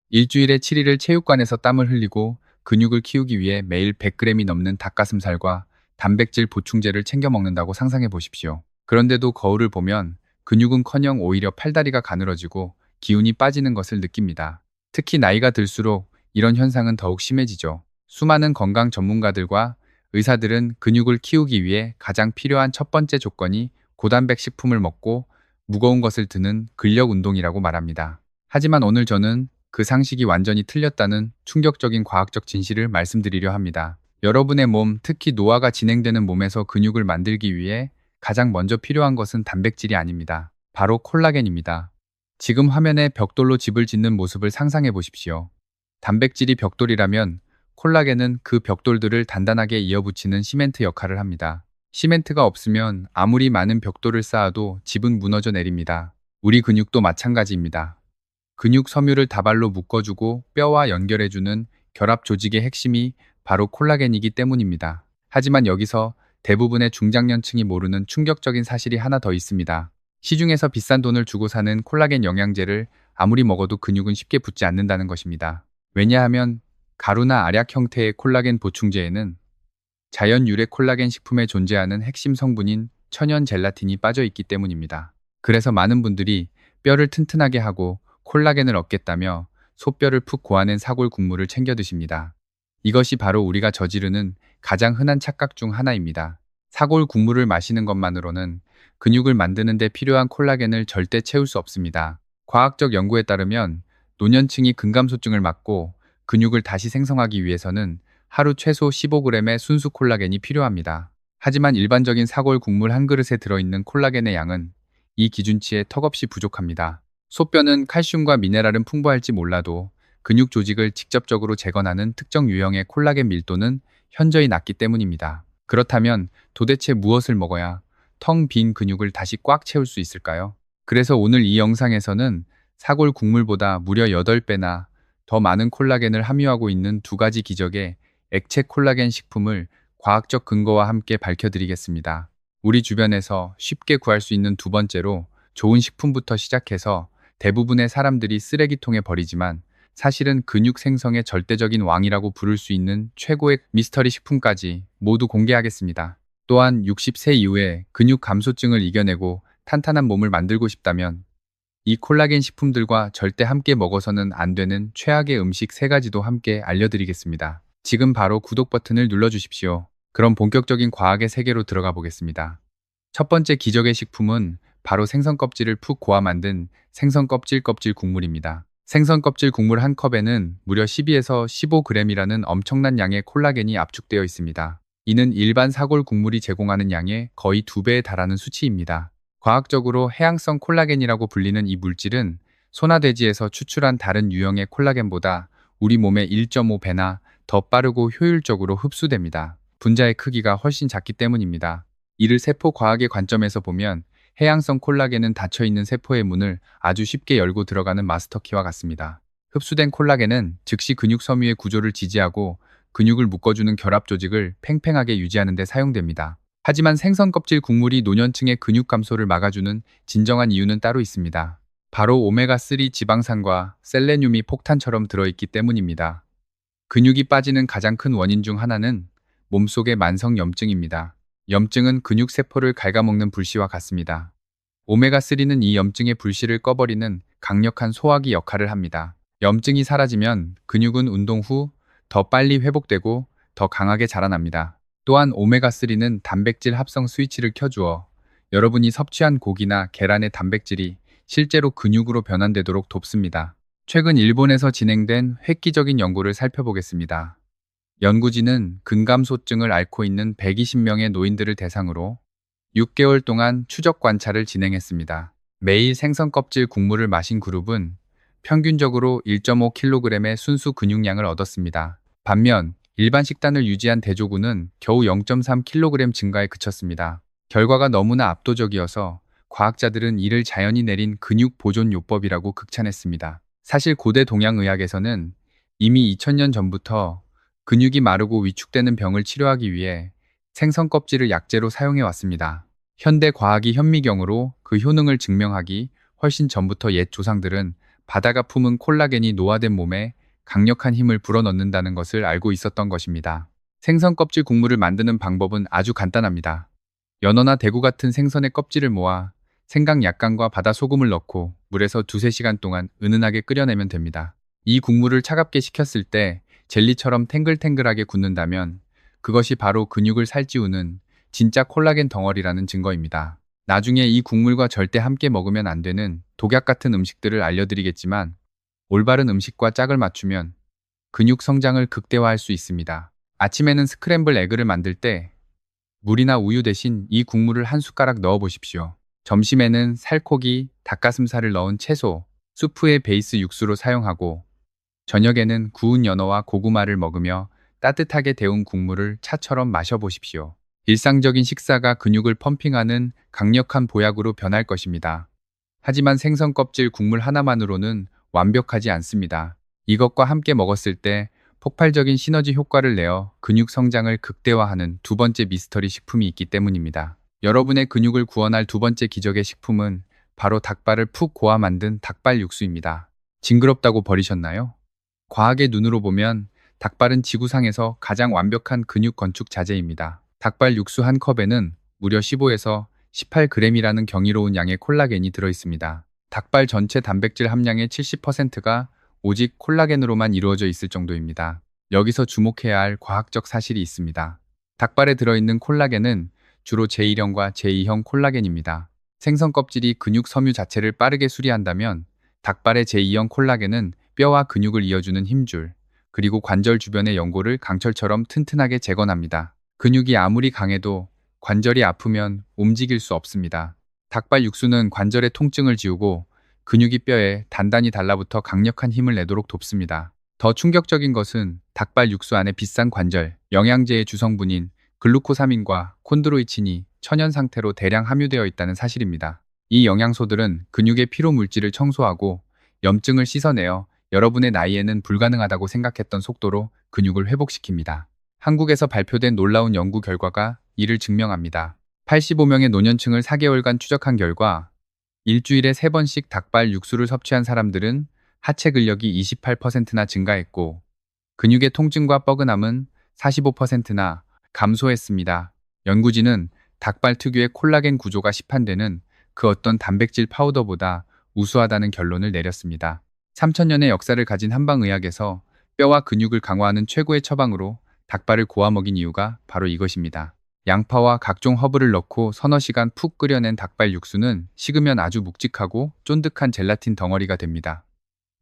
일주일에 7일을 체육관에서 땀을 흘리고 근육을 키우기 위해 매일 100g이 넘는 닭가슴살과 단백질 보충제를 챙겨 먹는다고 상상해 보십시오. 그런데도 거울을 보면 근육은커녕 오히려 팔다리가 가늘어지고 기운이 빠지는 것을 느낍니다. 특히 나이가 들수록 이런 현상은 더욱 심해지죠. 수많은 건강 전문가들과 의사들은 근육을 키우기 위해 가장 필요한 첫 번째 조건이 고단백 식품을 먹고 무거운 것을 드는 근력 운동이라고 말합니다. 하지만 오늘 저는 그 상식이 완전히 틀렸다는 충격적인 과학적 진실을 말씀드리려 합니다. 여러분의 몸, 특히 노화가 진행되는 몸에서 근육을 만들기 위해 가장 먼저 필요한 것은 단백질이 아닙니다. 바로 콜라겐입니다. 지금 화면에 벽돌로 집을 짓는 모습을 상상해 보십시오. 단백질이 벽돌이라면 콜라겐은 그 벽돌들을 단단하게 이어붙이는 시멘트 역할을 합니다. 시멘트가 없으면 아무리 많은 벽돌을 쌓아도 집은 무너져 내립니다. 우리 근육도 마찬가지입니다. 근육 섬유를 다발로 묶어주고 뼈와 연결해주는 결합 조직의 핵심이 바로 콜라겐이기 때문입니다. 하지만 여기서 대부분의 중장년층이 모르는 충격적인 사실이 하나 더 있습니다. 시중에서 비싼 돈을 주고 사는 콜라겐 영양제를 아무리 먹어도 근육은 쉽게 붙지 않는다는 것입니다. 왜냐하면 가루나 알약 형태의 콜라겐 보충제에는 자연 유래 콜라겐 식품에 존재하는 핵심 성분인 천연 젤라틴이 빠져 있기 때문입니다. 그래서 많은 분들이 뼈를 튼튼하게 하고 콜라겐을 얻겠다며 소뼈를 푹 고아낸 사골 국물을 챙겨 드십니다. 이것이 바로 우리가 저지르는 가장 흔한 착각 중 하나입니다. 사골 국물을 마시는 것만으로는 근육을 만드는 데 필요한 콜라겐을 절대 채울 수 없습니다. 과학적 연구에 따르면 노년층이 근감소증을 막고 근육을 다시 생성하기 위해서는 하루 최소 15g의 순수 콜라겐이 필요합니다. 하지만 일반적인 사골 국물 한 그릇에 들어있는 콜라겐의 양은 이 기준치에 턱없이 부족합니다. 소뼈는 칼슘과 미네랄은 풍부할지 몰라도 근육 조직을 직접적으로 재건하는 특정 유형의 콜라겐 밀도는 현저히 낮기 때문입니다. 그렇다면 도대체 무엇을 먹어야 텅 빈 근육을 다시 꽉 채울 수 있을까요? 그래서 오늘 이 영상에서는 사골 국물보다 무려 8배나 더 많은 콜라겐을 함유하고 있는 두 가지 기적의 액체 콜라겐 식품을 과학적 근거와 함께 밝혀드리겠습니다. 우리 주변에서 쉽게 구할 수 있는 두 번째로 좋은 식품부터 시작해서 대부분의 사람들이 쓰레기통에 버리지만 사실은 근육 생성의 절대적인 왕이라고 부를 수 있는 최고의 미스터리 식품까지 모두 공개하겠습니다. 또한 60세 이후에 근육 감소증을 이겨내고 탄탄한 몸을 만들고 싶다면 이 콜라겐 식품들과 절대 함께 먹어서는 안 되는 최악의 음식 3가지도 함께 알려드리겠습니다. 지금 바로 구독 버튼을 눌러주십시오. 그럼 본격적인 과학의 세계로 들어가 보겠습니다. 첫 번째 기적의 식품은 바로 생선 껍질을 푹 고아 만든 생선 껍질 국물입니다. 생선 껍질 국물 한 컵에는 무려 12에서 15g이라는 엄청난 양의 콜라겐이 압축되어 있습니다. 이는 일반 사골 국물이 제공하는 양의 거의 2배에 달하는 수치입니다. 과학적으로 해양성 콜라겐이라고 불리는 이 물질은 소나 돼지에서 추출한 다른 유형의 콜라겐보다 우리 몸의 1.5배나 더 빠르고 효율적으로 흡수됩니다. 분자의 크기가 훨씬 작기 때문입니다. 이를 세포 과학의 관점에서 보면 해양성 콜라겐은 닫혀있는 세포의 문을 아주 쉽게 열고 들어가는 마스터키와 같습니다. 흡수된 콜라겐은 즉시 근육 섬유의 구조를 지지하고 근육을 묶어주는 결합 조직을 팽팽하게 유지하는 데 사용됩니다. 하지만 생선 껍질 국물이 노년층의 근육 감소를 막아주는 진정한 이유는 따로 있습니다. 바로 오메가3 지방산과 셀레늄이 폭탄처럼 들어있기 때문입니다. 근육이 빠지는 가장 큰 원인 중 하나는 몸속의 만성 염증입니다. 염증은 근육 세포를 갉아먹는 불씨와 같습니다. 오메가3는 이 염증의 불씨를 꺼버리는 강력한 소화기 역할을 합니다. 염증이 사라지면 근육은 운동 후 더 빨리 회복되고 더 강하게 자라납니다. 또한 오메가3는 단백질 합성 스위치를 켜주어 여러분이 섭취한 고기나 계란의 단백질이 실제로 근육으로 변환되도록 돕습니다. 최근 일본에서 진행된 획기적인 연구를 살펴보겠습니다. 연구진은 근감소증을 앓고 있는 120명의 노인들을 대상으로 6개월 동안 추적 관찰을 진행했습니다. 매일 생선 껍질 국물을 마신 그룹은 평균적으로 1.5kg의 순수 근육량을 얻었습니다. 반면 일반 식단을 유지한 대조군은 겨우 0.3kg 증가에 그쳤습니다. 결과가 너무나 압도적이어서 과학자들은 이를 자연이 내린 근육 보존 요법이라고 극찬했습니다. 사실 고대 동양의학에서는 이미 2000년 전부터 근육이 마르고 위축되는 병을 치료하기 위해 생선 껍질을 약재로 사용해 왔습니다. 현대 과학이 현미경으로 그 효능을 증명하기 훨씬 전부터 옛 조상들은 바다가 품은 콜라겐이 노화된 몸에 강력한 힘을 불어넣는다는 것을 알고 있었던 것입니다. 생선 껍질 국물을 만드는 방법은 아주 간단합니다. 연어나 대구 같은 생선의 껍질을 모아 생강 약간과 바다 소금을 넣고 물에서 2~3시간 동안 은은하게 끓여내면 됩니다. 이 국물을 차갑게 식혔을 때 젤리처럼 탱글탱글하게 굳는다면 그것이 바로 근육을 살찌우는 진짜 콜라겐 덩어리라는 증거입니다. 나중에 이 국물과 절대 함께 먹으면 안 되는 독약 같은 음식들을 알려드리겠지만 올바른 음식과 짝을 맞추면 근육 성장을 극대화할 수 있습니다. 아침에는 스크램블 에그를 만들 때 물이나 우유 대신 이 국물을 한 숟가락 넣어 보십시오. 점심에는 살코기, 닭가슴살을 넣은 채소, 수프의 베이스 육수로 사용하고 저녁에는 구운 연어와 고구마를 먹으며 따뜻하게 데운 국물을 차처럼 마셔보십시오. 일상적인 식사가 근육을 펌핑하는 강력한 보약으로 변할 것입니다. 하지만 생선 껍질 국물 하나만으로는 완벽하지 않습니다. 이것과 함께 먹었을 때 폭발적인 시너지 효과를 내어 근육 성장을 극대화하는 두 번째 미스터리 식품이 있기 때문입니다. 여러분의 근육을 구원할 두 번째 기적의 식품은 바로 닭발을 푹 고아 만든 닭발 육수입니다. 징그럽다고 버리셨나요? 과학의 눈으로 보면 닭발은 지구상에서 가장 완벽한 근육 건축 자재입니다. 닭발 육수 한 컵에는 무려 15에서 18g이라는 경이로운 양의 콜라겐이 들어있습니다. 닭발 전체 단백질 함량의 70%가 오직 콜라겐으로만 이루어져 있을 정도입니다. 여기서 주목해야 할 과학적 사실이 있습니다. 닭발에 들어있는 콜라겐은 주로 제1형과 제2형 콜라겐입니다. 생선 껍질이 근육 섬유 자체를 빠르게 수리한다면 닭발의 제2형 콜라겐은 뼈와 근육을 이어주는 힘줄, 그리고 관절 주변의 연골을 강철처럼 튼튼하게 재건합니다. 근육이 아무리 강해도 관절이 아프면 움직일 수 없습니다. 닭발 육수는 관절의 통증을 지우고 근육이 뼈에 단단히 달라붙어 강력한 힘을 내도록 돕습니다. 더 충격적인 것은 닭발 육수 안에 비싼 관절, 영양제의 주성분인 글루코사민과 콘드로이친이 천연 상태로 대량 함유되어 있다는 사실입니다. 이 영양소들은 근육의 피로 물질을 청소하고 염증을 씻어내어 여러분의 나이에는 불가능하다고 생각했던 속도로 근육을 회복시킵니다. 한국에서 발표된 놀라운 연구 결과가 이를 증명합니다. 85명의 노년층을 4개월간 추적한 결과 일주일에 3번씩 닭발 육수를 섭취한 사람들은 하체 근력이 28%나 증가했고 근육의 통증과 뻐근함은 45%나 감소했습니다. 연구진은 닭발 특유의 콜라겐 구조가 시판되는 그 어떤 단백질 파우더보다 우수하다는 결론을 내렸습니다. 3000년의 역사를 가진 한방의학에서 뼈와 근육을 강화하는 최고의 처방으로 닭발을 고아 먹인 이유가 바로 이것입니다. 양파와 각종 허브를 넣고 서너 시간 푹 끓여낸 닭발 육수는 식으면 아주 묵직하고 쫀득한 젤라틴 덩어리가 됩니다.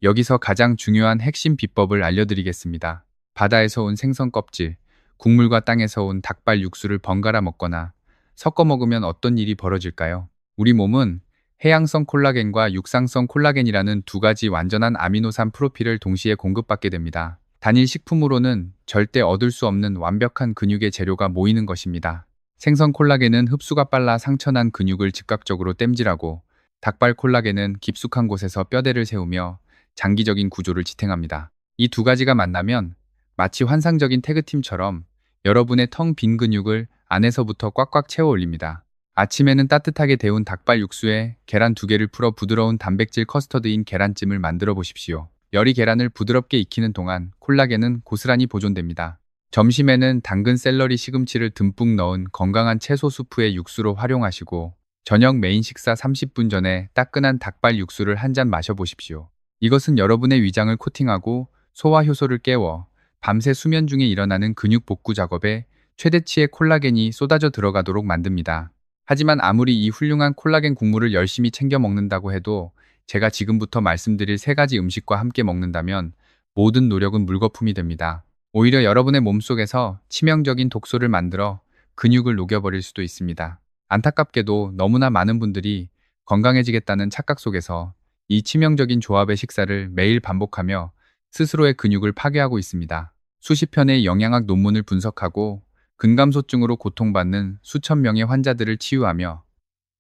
여기서 가장 중요한 핵심 비법을 알려드리겠습니다. 바다에서 온 생선 껍질, 국물과 땅에서 온 닭발 육수를 번갈아 먹거나 섞어 먹으면 어떤 일이 벌어질까요? 우리 몸은 해양성 콜라겐과 육상성 콜라겐이라는 두 가지 완전한 아미노산 프로필을 동시에 공급받게 됩니다. 단일 식품으로는 절대 얻을 수 없는 완벽한 근육의 재료가 모이는 것입니다. 생선 콜라겐은 흡수가 빨라 상처난 근육을 즉각적으로 땜질하고 닭발 콜라겐은 깊숙한 곳에서 뼈대를 세우며 장기적인 구조를 지탱합니다. 이 두 가지가 만나면 마치 환상적인 태그팀처럼 여러분의 텅 빈 근육을 안에서부터 꽉꽉 채워 올립니다. 아침에는 따뜻하게 데운 닭발 육수에 계란 2개를 풀어 부드러운 단백질 커스터드인 계란찜을 만들어 보십시오. 열이 계란을 부드럽게 익히는 동안 콜라겐은 고스란히 보존됩니다. 점심에는 당근, 샐러리, 시금치를 듬뿍 넣은 건강한 채소 수프의 육수로 활용하시고 저녁 메인 식사 30분 전에 따끈한 닭발 육수를 한 잔 마셔보십시오. 이것은 여러분의 위장을 코팅하고 소화 효소를 깨워 밤새 수면 중에 일어나는 근육 복구 작업에 최대치의 콜라겐이 쏟아져 들어가도록 만듭니다. 하지만 아무리 이 훌륭한 콜라겐 국물을 열심히 챙겨 먹는다고 해도 제가 지금부터 말씀드릴 3가지 음식과 함께 먹는다면 모든 노력은 물거품이 됩니다. 오히려 여러분의 몸속에서 치명적인 독소를 만들어 근육을 녹여버릴 수도 있습니다. 안타깝게도 너무나 많은 분들이 건강해지겠다는 착각 속에서 이 치명적인 조합의 식사를 매일 반복하며 스스로의 근육을 파괴하고 있습니다. 수십 편의 영양학 논문을 분석하고 근감소증으로 고통받는 수천 명의 환자들을 치유하며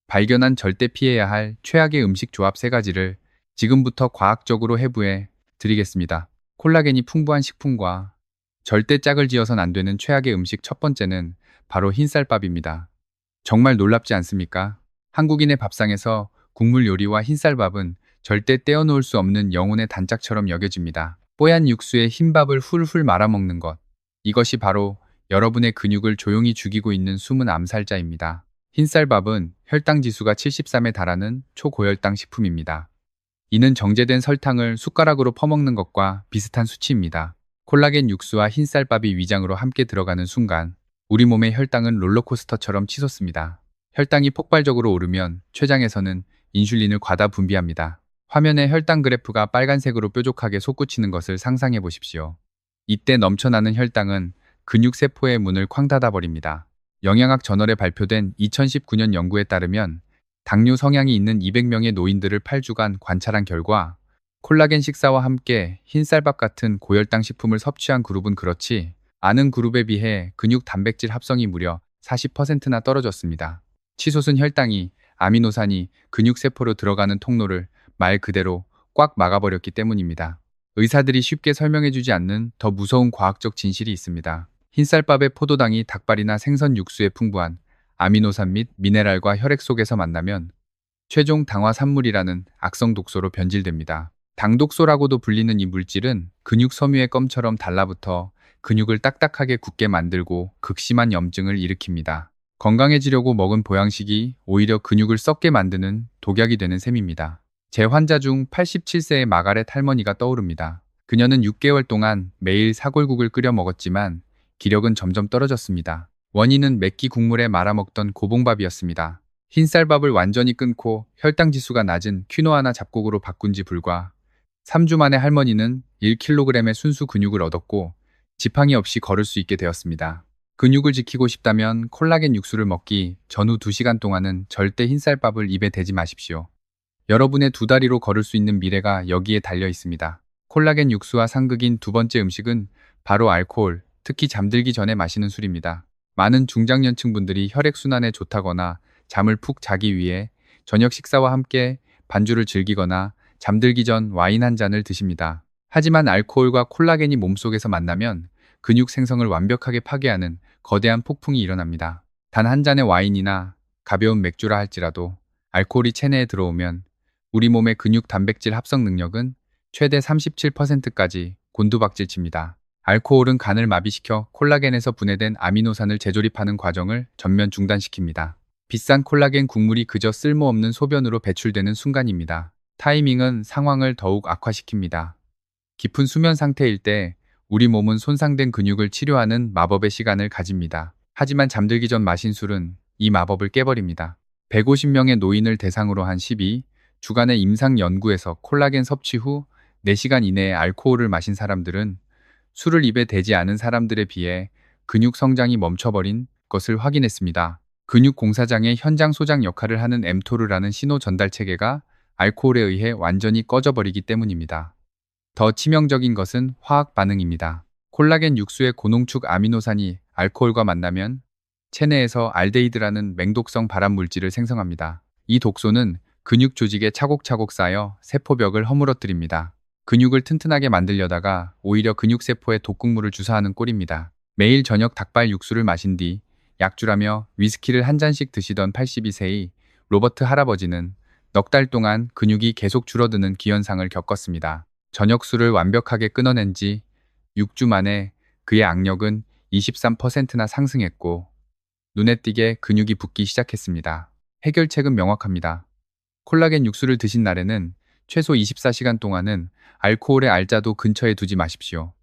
발견한 절대 피해야 할 최악의 음식 조합 3가지를 지금부터 과학적으로 해부해 드리겠습니다. 콜라겐이 풍부한 식품과 절대 짝을 지어선 안 되는 최악의 음식 첫 번째는 바로 흰쌀밥입니다. 정말 놀랍지 않습니까? 한국인의 밥상에서 국물 요리와 흰쌀밥은 절대 떼어놓을 수 없는 영혼의 단짝처럼 여겨집니다. 뽀얀 육수에 흰밥을 훌훌 말아먹는 것. 이것이 바로 여러분의 근육을 조용히 죽이고 있는 숨은 암살자입니다. 흰쌀밥은 혈당 지수가 73에 달하는 초고혈당 식품입니다. 이는 정제된 설탕을 숟가락으로 퍼먹는 것과 비슷한 수치입니다. 콜라겐 육수와 흰쌀밥이 위장으로 함께 들어가는 순간 우리 몸의 혈당은 롤러코스터처럼 치솟습니다. 혈당이 폭발적으로 오르면 췌장에서는 인슐린을 과다 분비합니다. 화면의 혈당 그래프가 빨간색으로 뾰족하게 솟구치는 것을 상상해 보십시오. 이때 넘쳐나는 혈당은 근육세포의 문을 쾅 닫아버립니다. 영양학 저널에 발표된 2019년 연구에 따르면 당뇨 성향이 있는 200명의 노인들을 8주간 관찰한 결과 콜라겐 식사와 함께 흰쌀밥 같은 고혈당 식품을 섭취한 그룹은 그렇지 않은 그룹에 비해 근육 단백질 합성이 무려 40%나 떨어졌습니다. 치솟은 혈당이 아미노산이 근육세포로 들어가는 통로를 말 그대로 꽉 막아버렸기 때문입니다. 의사들이 쉽게 설명해주지 않는 더 무서운 과학적 진실이 있습니다. 흰쌀밥의 포도당이 닭발이나 생선 육수에 풍부한 아미노산 및 미네랄과 혈액 속에서 만나면 최종 당화산물이라는 악성 독소로 변질됩니다. 당독소라고도 불리는 이 물질은 근육 섬유의 껌처럼 달라붙어 근육을 딱딱하게 굳게 만들고 극심한 염증을 일으킵니다. 건강해지려고 먹은 보양식이 오히려 근육을 썩게 만드는 독약이 되는 셈입니다. 제 환자 중 87세의 마가렛 할머니가 떠오릅니다. 그녀는 6개월 동안 매일 사골국을 끓여 먹었지만 기력은 점점 떨어졌습니다. 원인은 맵기 국물에 말아먹던 고봉밥이었습니다. 흰쌀밥을 완전히 끊고 혈당 지수가 낮은 퀴노아나 잡곡으로 바꾼 지 불과 3주 만에 할머니는 1kg의 순수 근육을 얻었고 지팡이 없이 걸을 수 있게 되었습니다. 근육을 지키고 싶다면 콜라겐 육수를 먹기 전후 2시간 동안은 절대 흰쌀밥을 입에 대지 마십시오. 여러분의 두 다리로 걸을 수 있는 미래가 여기에 달려 있습니다. 콜라겐 육수와 상극인 두 번째 음식은 바로 알코올, 특히 잠들기 전에 마시는 술입니다. 많은 중장년층 분들이 혈액순환에 좋다거나 잠을 푹 자기 위해 저녁 식사와 함께 반주를 즐기거나 잠들기 전 와인 한 잔을 드십니다. 하지만 알코올과 콜라겐이 몸속에서 만나면 근육 생성을 완벽하게 파괴하는 거대한 폭풍이 일어납니다. 단 한 잔의 와인이나 가벼운 맥주라 할지라도 알코올이 체내에 들어오면 우리 몸의 근육 단백질 합성 능력은 최대 37%까지 곤두박질칩니다. 알코올은 간을 마비시켜 콜라겐에서 분해된 아미노산을 재조립하는 과정을 전면 중단시킵니다. 비싼 콜라겐 국물이 그저 쓸모없는 소변으로 배출되는 순간입니다. 타이밍은 상황을 더욱 악화시킵니다. 깊은 수면 상태일 때 우리 몸은 손상된 근육을 치료하는 마법의 시간을 가집니다. 하지만 잠들기 전 마신 술은 이 마법을 깨버립니다. 150명의 노인을 대상으로 한 12주간의 임상 연구에서 콜라겐 섭취 후 4시간 이내에 알코올을 마신 사람들은 술을 입에 대지 않은 사람들에 비해 근육 성장이 멈춰버린 것을 확인했습니다. 근육 공사장의 현장 소장 역할을 하는 엠토르라는 신호 전달 체계가 알코올에 의해 완전히 꺼져버리기 때문입니다. 더 치명적인 것은 화학 반응입니다. 콜라겐 육수의 고농축 아미노산이 알코올과 만나면 체내에서 알데히드라는 맹독성 발암 물질을 생성합니다. 이 독소는 근육 조직에 차곡차곡 쌓여 세포벽을 허물어뜨립니다. 근육을 튼튼하게 만들려다가 오히려 근육세포에 독극물을 주사하는 꼴입니다. 매일 저녁 닭발 육수를 마신 뒤 약주라며 위스키를 한 잔씩 드시던 82세의 로버트 할아버지는 넉 달 동안 근육이 계속 줄어드는 기현상을 겪었습니다. 저녁 술을 완벽하게 끊어낸 지 6주 만에 그의 악력은 23%나 상승했고 눈에 띄게 근육이 붙기 시작했습니다. 해결책은 명확합니다. 콜라겐 육수를 드신 날에는 최소 24시간 동안은 알코올의 알자도 근처에 두지 마십시오.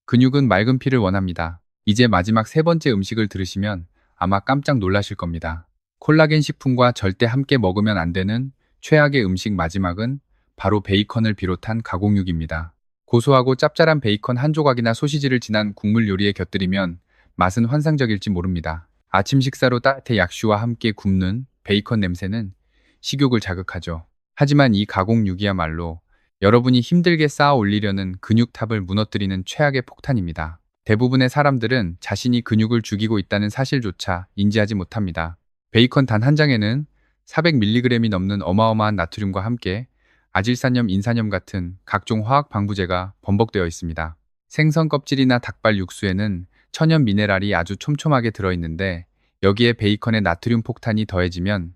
근육은 맑은 피를 원합니다. 이제 마지막 세 번째 음식을 들으시면 아마 깜짝 놀라실 겁니다. 콜라겐 식품과 절대 함께 먹으면 안 되는 최악의 음식 마지막은 바로 베이컨을 비롯한 가공육입니다. 고소하고 짭짤한 베이컨 한 조각이나 소시지를 진한 국물 요리에 곁들이면 맛은 환상적일지 모릅니다. 아침 식사로 따뜻한 약슈와 함께 굽는 베이컨 냄새는 식욕을 자극하죠. 하지만 이 가공육이야말로 여러분이 힘들게 쌓아 올리려는 근육탑을 무너뜨리는 최악의 폭탄입니다. 대부분의 사람들은 자신이 근육을 죽이고 있다는 사실조차 인지하지 못합니다. 베이컨 단 한 장에는 400mg이 넘는 어마어마한 나트륨과 함께 아질산염, 인산염 같은 각종 화학 방부제가 범벅되어 있습니다. 생선 껍질이나 닭발 육수에는 천연 미네랄이 아주 촘촘하게 들어있는데 여기에 베이컨의 나트륨 폭탄이 더해지면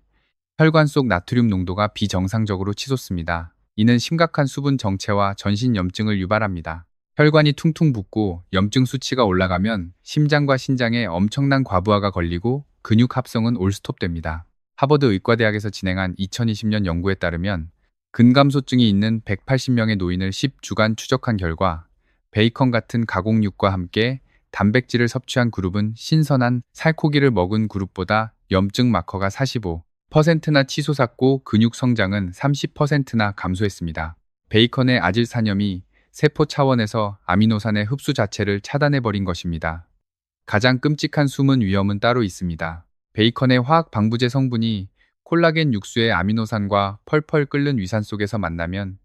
혈관 속 나트륨 농도가 비정상적으로 치솟습니다. 이는 심각한 수분 정체와 전신 염증을 유발합니다. 혈관이 퉁퉁 붓고 염증 수치가 올라가면 심장과 신장에 엄청난 과부하가 걸리고 근육 합성은 올스톱됩니다. 하버드 의과대학에서 진행한 2020년 연구에 따르면 근감소증이 있는 180명의 노인을 10주간 추적한 결과 베이컨 같은 가공육과 함께 단백질을 섭취한 그룹은 신선한 살코기를 먹은 그룹보다 염증 마커가 45%나 치솟았고 근육 성장은 30%나 감소했습니다. 베이컨의 아질산염이 세포 차원에서 아미노산의 흡수 자체를 차단해버린 것입니다. 가장 끔찍한 숨은 위험은 따로 있습니다. 베이컨의 화학 방부제 성분이 콜라겐 육수의 아미노산과 펄펄 끓는 위산 속에서 만나면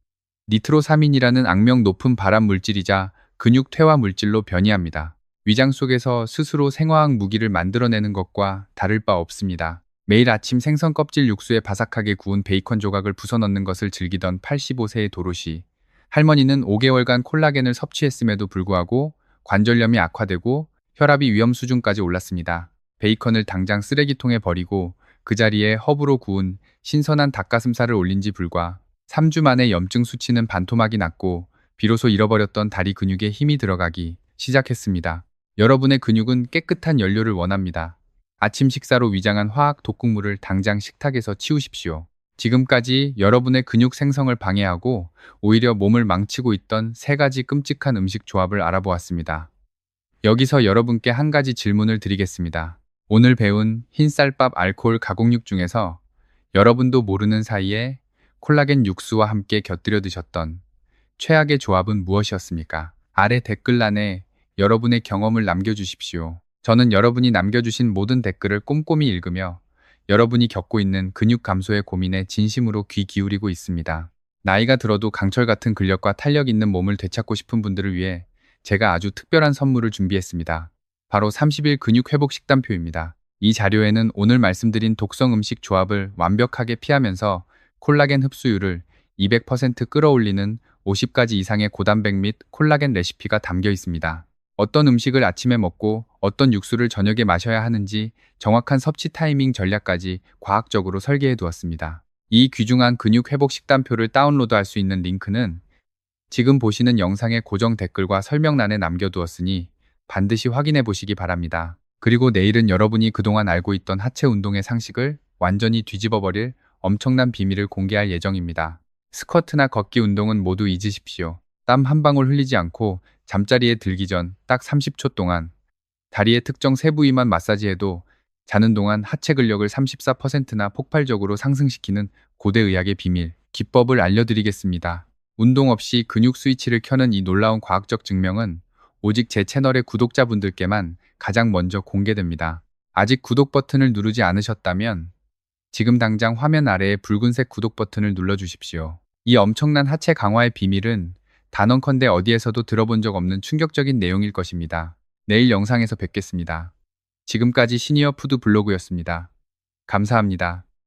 니트로사민이라는 악명 높은 발암 물질이자 근육 퇴화 물질로 변이합니다. 위장 속에서 스스로 생화학 무기를 만들어내는 것과 다를 바 없습니다. 매일 아침 생선 껍질 육수에 바삭하게 구운 베이컨 조각을 부숴 넣는 것을 즐기던 85세의 도로시 할머니는 5개월간 콜라겐을 섭취했음에도 불구하고 관절염이 악화되고 혈압이 위험 수준까지 올랐습니다. 베이컨을 당장 쓰레기통에 버리고 그 자리에 허브로 구운 신선한 닭가슴살을 올린 지 불과 3주 만에 염증 수치는 반토막이 났고 비로소 잃어버렸던 다리 근육에 힘이 들어가기 시작했습니다. 여러분의 근육은 깨끗한 연료를 원합니다. 아침 식사로 위장한 화학 독극물을 당장 식탁에서 치우십시오. 지금까지 여러분의 근육 생성을 방해하고 오히려 몸을 망치고 있던 3가지 끔찍한 음식 조합을 알아보았습니다. 여기서 여러분께 한 가지 질문을 드리겠습니다. 오늘 배운 흰쌀밥 알코올 가공육 중에서 여러분도 모르는 사이에 콜라겐 육수와 함께 곁들여 드셨던 최악의 조합은 무엇이었습니까? 아래 댓글란에 여러분의 경험을 남겨주십시오. 저는 여러분이 남겨주신 모든 댓글을 꼼꼼히 읽으며 여러분이 겪고 있는 근육 감소의 고민에 진심으로 귀 기울이고 있습니다. 나이가 들어도 강철 같은 근력과 탄력 있는 몸을 되찾고 싶은 분들을 위해 제가 아주 특별한 선물을 준비했습니다. 바로 30일 근육 회복 식단표입니다. 이 자료에는 오늘 말씀드린 독성 음식 조합을 완벽하게 피하면서 콜라겐 흡수율을 200% 끌어올리는 50가지 이상의 고단백 및 콜라겐 레시피가 담겨 있습니다. 어떤 음식을 아침에 먹고 어떤 육수를 저녁에 마셔야 하는지 정확한 섭취 타이밍 전략까지 과학적으로 설계해 두었습니다. 이 귀중한 근육 회복 식단표를 다운로드할 수 있는 링크는 지금 보시는 영상의 고정 댓글과 설명란에 남겨두었으니 반드시 확인해 보시기 바랍니다. 그리고 내일은 여러분이 그동안 알고 있던 하체 운동의 상식을 완전히 뒤집어버릴 엄청난 비밀을 공개할 예정입니다. 스쿼트나 걷기 운동은 모두 잊으십시오. 땀 한 방울 흘리지 않고 잠자리에 들기 전 딱 30초 동안 다리의 특정 세 부위만 마사지해도 자는 동안 하체 근력을 34%나 폭발적으로 상승시키는 고대의학의 비밀, 기법을 알려드리겠습니다. 운동 없이 근육 스위치를 켜는 이 놀라운 과학적 증명은 오직 제 채널의 구독자분들께만 가장 먼저 공개됩니다. 아직 구독 버튼을 누르지 않으셨다면 지금 당장 화면 아래의 붉은색 구독 버튼을 눌러주십시오. 이 엄청난 하체 강화의 비밀은 단언컨대 어디에서도 들어본 적 없는 충격적인 내용일 것입니다. 내일 영상에서 뵙겠습니다. 지금까지 시니어 푸드 블로그였습니다. 감사합니다.